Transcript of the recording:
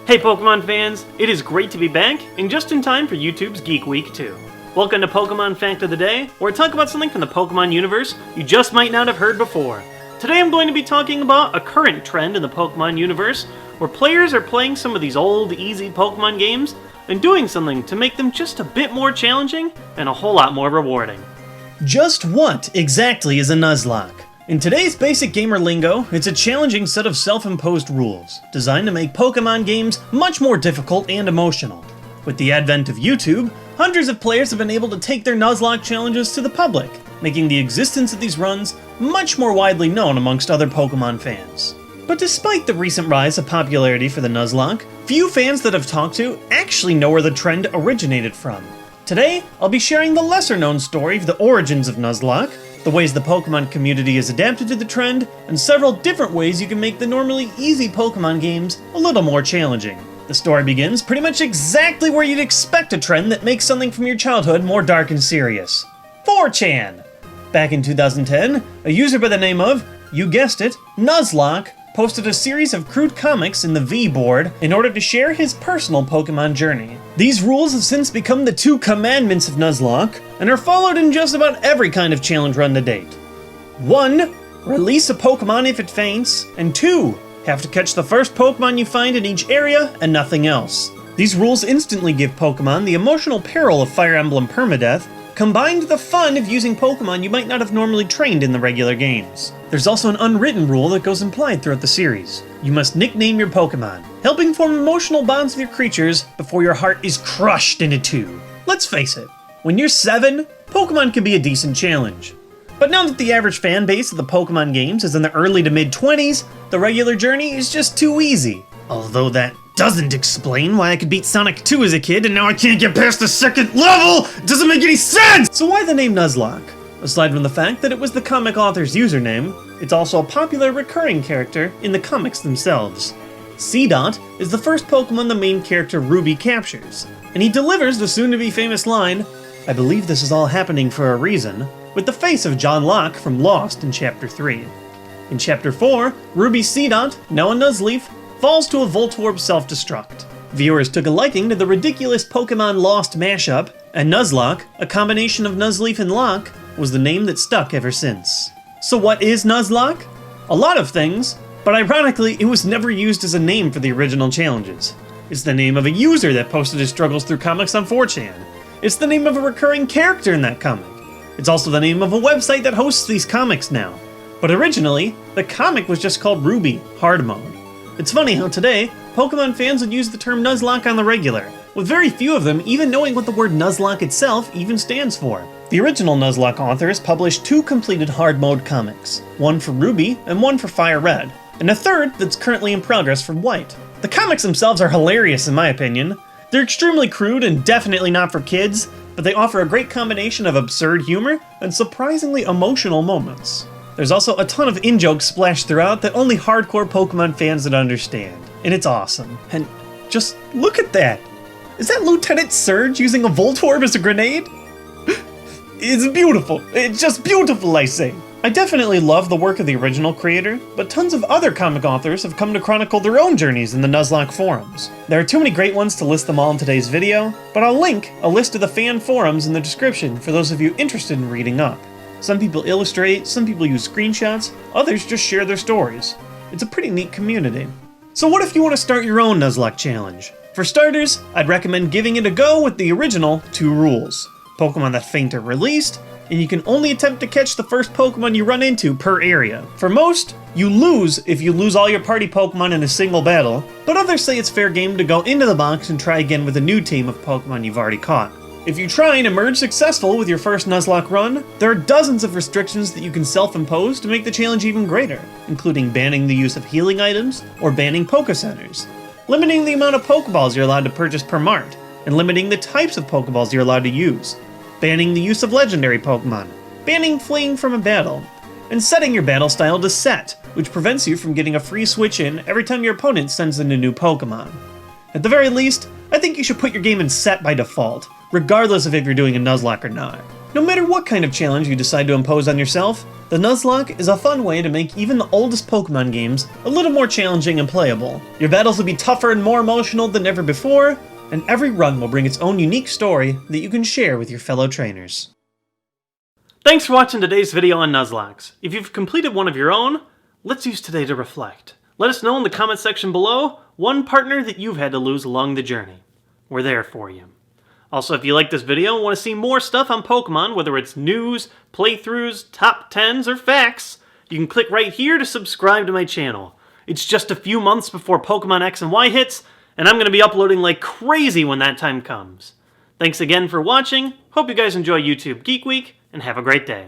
Hey Pokemon fans, it is great to be back, and just in time for YouTube's Geek Week 2. Welcome to Pokemon Fact of the Day, where I talk about something from the Pokemon universe you just might not have heard before. Today I'm going to be talking about a current trend in the Pokemon universe, where players are playing some of these old, easy Pokemon games, and doing something to make them just a bit more challenging, and a whole lot more rewarding. Just what exactly is a Nuzlocke? In today's basic gamer lingo, it's a challenging set of self-imposed rules, designed to make Pokemon games much more difficult and emotional. With the advent of YouTube, hundreds of players have been able to take their Nuzlocke challenges to the public, making the existence of these runs much more widely known amongst other Pokemon fans. But despite the recent rise of popularity for the Nuzlocke, few fans that I've talked to actually know where the trend originated from. Today, I'll be sharing the lesser-known story of the origins of Nuzlocke, the ways the Pokemon community has adapted to the trend, and several different ways you can make the normally easy Pokemon games a little more challenging. The story begins pretty much exactly where you'd expect a trend that makes something from your childhood more dark and serious. 4chan! Back in 2010, a user by the name of, you guessed it, Nuzlocke, posted a series of crude comics in the V board in order to share his personal Pokemon journey. These rules have since become the 2 commandments of Nuzlocke, and are followed in just about every kind of challenge run to date. 1. Release a Pokemon if it faints, and 2. Have to catch the first Pokemon you find in each area, and nothing else. These rules instantly give Pokemon the emotional peril of Fire Emblem permadeath, combined with the fun of using Pokemon you might not have normally trained in the regular games. There's also an unwritten rule that goes implied throughout the series. You must nickname your Pokemon, helping form emotional bonds with your creatures before your heart is crushed into 2. Let's face it, when you're 7, Pokemon can be a decent challenge. But now that the average fan base of the Pokemon games is in the early to mid-20s, the regular journey is just too easy. Although that doesn't explain why I could beat Sonic 2 as a kid and now I can't get past the 2nd level! It doesn't make any sense! So why the name Nuzlocke? Aside from the fact that it was the comic author's username, it's also a popular recurring character in the comics themselves. Seedot is the first Pokemon the main character Ruby captures, and he delivers the soon-to-be famous line, "I believe this is all happening for a reason," with the face of John Locke from Lost in Chapter 3. In Chapter 4, Ruby Seedot, now a Nuzleaf, falls to a Voltorb self-destruct. Viewers took a liking to the ridiculous Pokemon Lost mashup, and Nuzlocke, a combination of Nuzleaf and Locke, was the name that stuck ever since. So what is Nuzlocke? A lot of things, but ironically it was never used as a name for the original challenges. It's the name of a user that posted his struggles through comics on 4chan. It's the name of a recurring character in that comic. It's also the name of a website that hosts these comics now. But originally, the comic was just called Ruby Hard Mode. It's funny how today, Pokemon fans would use the term Nuzlocke on the regular, with very few of them even knowing what the word Nuzlocke itself even stands for. The original Nuzlocke authors published 2 completed hard mode comics, one for Ruby and one for Fire Red, and a third that's currently in progress for White. The comics themselves are hilarious in my opinion. They're extremely crude and definitely not for kids, but they offer a great combination of absurd humor and surprisingly emotional moments. There's also a ton of in-jokes splashed throughout that only hardcore Pokemon fans would understand, and it's awesome. And just look at that! Is that Lieutenant Surge using a Voltorb as a grenade? It's beautiful! It's just beautiful, I say! I definitely love the work of the original creator, but tons of other comic authors have come to chronicle their own journeys in the Nuzlocke forums. There are too many great ones to list them all in today's video, but I'll link a list of the fan forums in the description for those of you interested in reading up. Some people illustrate, some people use screenshots, others just share their stories. It's a pretty neat community. So what if you want to start your own Nuzlocke challenge? For starters, I'd recommend giving it a go with the original 2 rules. Pokemon that faint are released, and you can only attempt to catch the first Pokemon you run into per area. For most, you lose if you lose all your party Pokemon in a single battle, but others say it's fair game to go into the box and try again with a new team of Pokemon you've already caught. If you try and emerge successful with your first Nuzlocke run, there are dozens of restrictions that you can self-impose to make the challenge even greater, including banning the use of healing items or banning Poké Centers, limiting the amount of Pokeballs you're allowed to purchase per mart, and limiting the types of Pokeballs you're allowed to use, banning the use of legendary Pokemon, banning fleeing from a battle, and setting your battle style to set, which prevents you from getting a free switch in every time your opponent sends in a new Pokemon. At the very least, I think you should put your game in set by default, regardless of if you're doing a Nuzlocke or not. No matter what kind of challenge you decide to impose on yourself, the Nuzlocke is a fun way to make even the oldest Pokemon games a little more challenging and playable. Your battles will be tougher and more emotional than ever before, and every run will bring its own unique story that you can share with your fellow trainers. Thanks for watching today's video on Nuzlocke. If you've completed one of your own, let's use today to reflect. Let us know in the comment section below one partner that you've had to lose along the journey. We're there for you. Also, if you like this video and want to see more stuff on Pokemon, whether it's news, playthroughs, top 10s, or facts, you can click right here to subscribe to my channel. It's just a few months before Pokemon X and Y hits, and I'm going to be uploading like crazy when that time comes. Thanks again for watching, hope you guys enjoy YouTube Geek Week, and have a great day.